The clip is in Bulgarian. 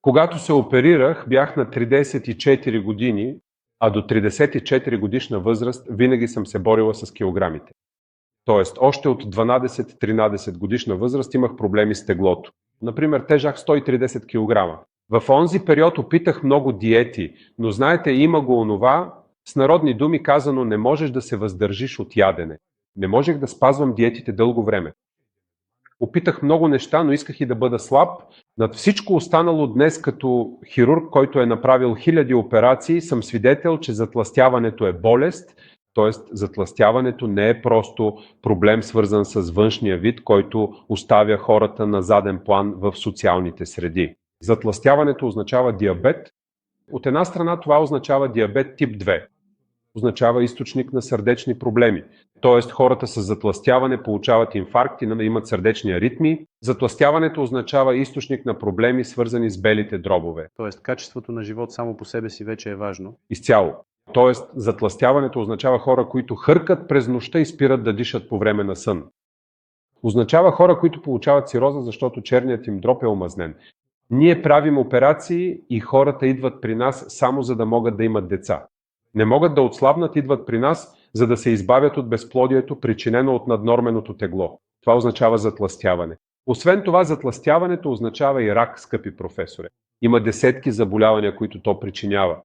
Когато се оперирах, бях на 34 години, а до 34 годишна възраст винаги съм се борила с килограмите. Тоест, още от 12-13 годишна възраст имах проблеми с теглото. Например, тежах 130 кг. В онзи период опитах много диети, но знаете, има го онова, с народни думи казано, не можеш да се въздържиш от ядене. Не можех да спазвам диетите дълго време. Опитах много неща, но исках и да бъда слаб. Над всичко останало днес като хирург, който е направил хиляди операции, съм свидетел, че затлъстяването е болест, т.е. затлъстяването не е просто проблем свързан с външния вид, който оставя хората на заден план в социалните среди. Затлъстяването означава диабет. От една страна това означава диабет тип 2. Означава източник на сърдечни проблеми. Тоест хората с затлъстяване получават инфаркти, имат сърдечни аритмии. Затлъстяването означава източник на проблеми, свързани с белите дробове. Тоест качеството на живот само по себе си вече е важно. Изцяло. Тоест затлъстяването означава хора, които хъркат през нощта и спират да дишат по време на сън. Означава хора, които получават цироза, защото черният им дроб е омазнен. Ние правим операции и хората идват при нас само за да могат да имат деца. Не могат да отслабнат, идват при нас, за да се избавят от безплодието, причинено от наднорменото тегло. Това означава затлъстяване. Освен това, затлъстяването означава и рак, скъпи професоре. Има десетки заболявания, които то причинява.